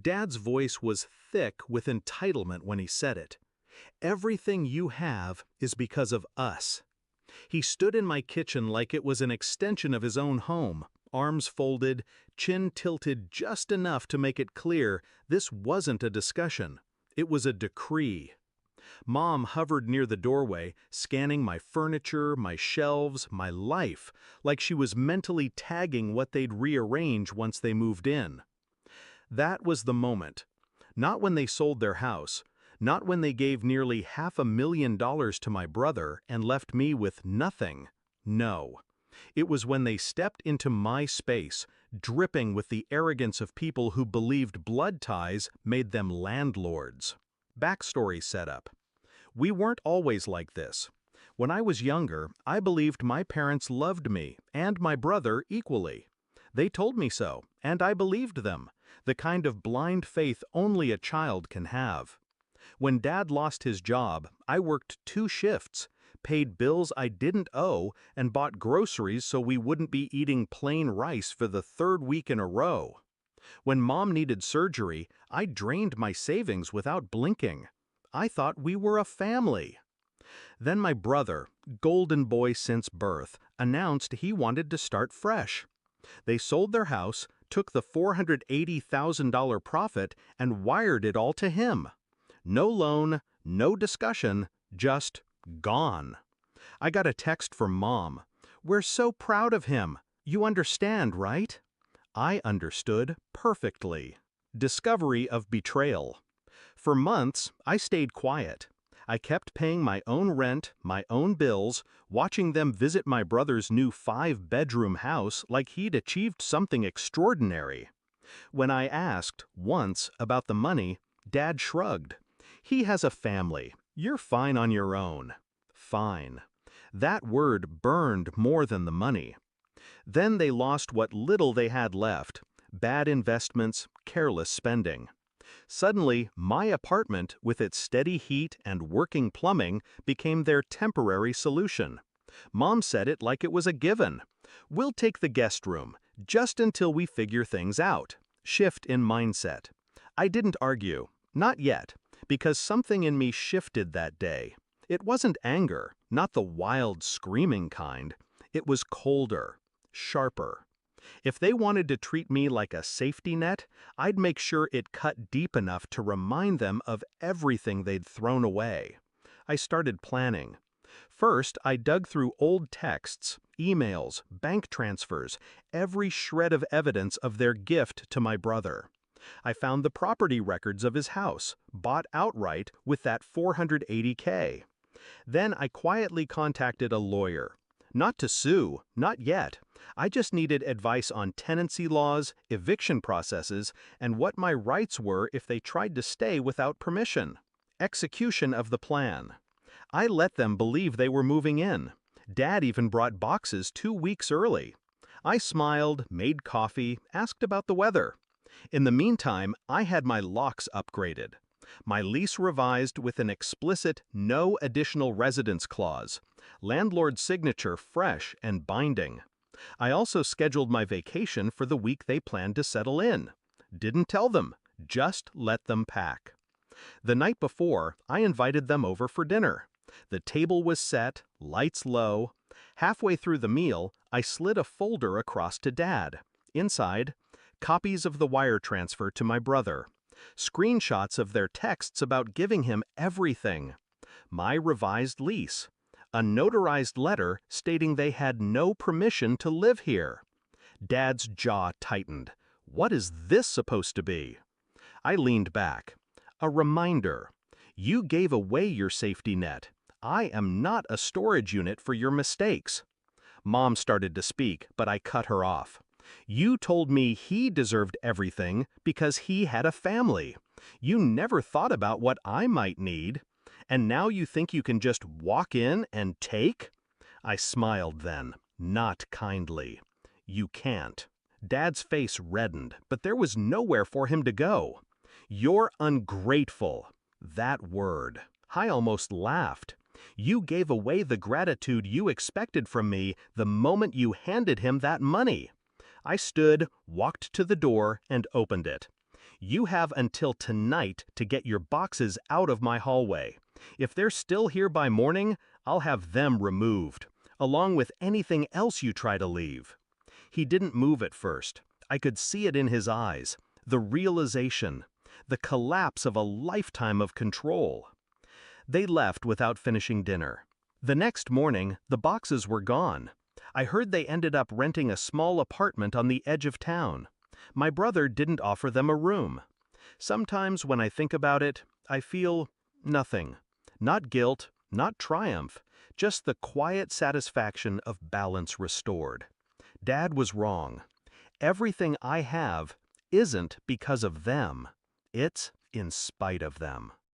Dad's voice was thick with entitlement when he said it. Everything you have is because of us. He stood in my kitchen like it was an extension of his own home, arms folded, chin tilted just enough to make it clear this wasn't a discussion. It was a decree. Mom hovered near the doorway, scanning my furniture, my shelves, my life, like she was mentally tagging what they'd rearrange once they moved in. That was the moment. Not when they sold their house, not when they gave nearly $500,000 to my brother and left me with nothing. No. It was when they stepped into my space, dripping with the arrogance of people who believed blood ties made them landlords. Backstory setup. We weren't always like this. When I was younger, I believed my parents loved me and my brother equally. They told me so, and I believed them, the kind of blind faith only a child can have. When Dad lost his job, I worked 2 shifts, paid bills I didn't owe, and bought groceries so we wouldn't be eating plain rice for the 3rd week in a row. When Mom needed surgery, I drained my savings without blinking. I thought we were a family. Then my brother, golden boy since birth, announced he wanted to start fresh. They sold their house, took the $480,000 profit, and wired it all to him. No loan, no discussion, just gone. I got a text from Mom. "We're so proud of him. You understand, right?" I understood perfectly. Discovery of betrayal. For months, I stayed quiet. I kept paying my own rent, my own bills, watching them visit my brother's new 5-bedroom house like he'd achieved something extraordinary. When I asked, once, about the money, Dad shrugged. "He has a family. You're fine on your own." Fine. That word burned more than the money. Then they lost what little they had left. Bad investments, careless spending. Suddenly, my apartment, with its steady heat and working plumbing, became their temporary solution. Mom said it like it was a given. "We'll take the guest room, just until we figure things out." Shift in mindset. I didn't argue. Not yet, because something in me shifted that day. It wasn't anger, not the wild, screaming kind. It was colder, sharper. If they wanted to treat me like a safety net, I'd make sure it cut deep enough to remind them of everything they'd thrown away. I started planning. First, I dug through old texts, emails, bank transfers, every shred of evidence of their gift to my brother. I found the property records of his house, bought outright with that $480K. Then I quietly contacted a lawyer. Not to sue, not yet. I just needed advice on tenancy laws, eviction processes, and what my rights were if they tried to stay without permission. Execution of the plan. I let them believe they were moving in. Dad even brought boxes 2 weeks early. I smiled, made coffee, asked about the weather. In the meantime, I had my locks upgraded. My lease revised with an explicit no additional residence clause. Landlord's signature fresh and binding. I also scheduled my vacation for the week they planned to settle in. Didn't tell them, just let them pack. The night before, I invited them over for dinner. The table was set, lights low. Halfway through the meal, I slid a folder across to Dad. Inside, copies of the wire transfer to my brother. Screenshots of their texts about giving him everything. My revised lease. A notarized letter stating they had no permission to live here. Dad's jaw tightened. What is this supposed to be? I leaned back. A reminder. You gave away your safety net. I am not a storage unit for your mistakes. Mom started to speak, but I cut her off. You told me he deserved everything because he had a family. You never thought about what I might need. And now you think you can just walk in and take? I smiled then, not kindly. You can't. Dad's face reddened, but there was nowhere for him to go. You're ungrateful. That word. I almost laughed. You gave away the gratitude you expected from me the moment you handed him that money. I stood, walked to the door, and opened it. You have until tonight to get your boxes out of my hallway. If they're still here by morning, I'll have them removed, along with anything else you try to leave." He didn't move at first. I could see it in his eyes, the realization, the collapse of a lifetime of control. They left without finishing dinner. The next morning, the boxes were gone. I heard they ended up renting a small apartment on the edge of town. My brother didn't offer them a room. Sometimes when I think about it, I feel nothing. Not guilt, not triumph, just the quiet satisfaction of balance restored. Dad was wrong. Everything I have isn't because of them. It's in spite of them.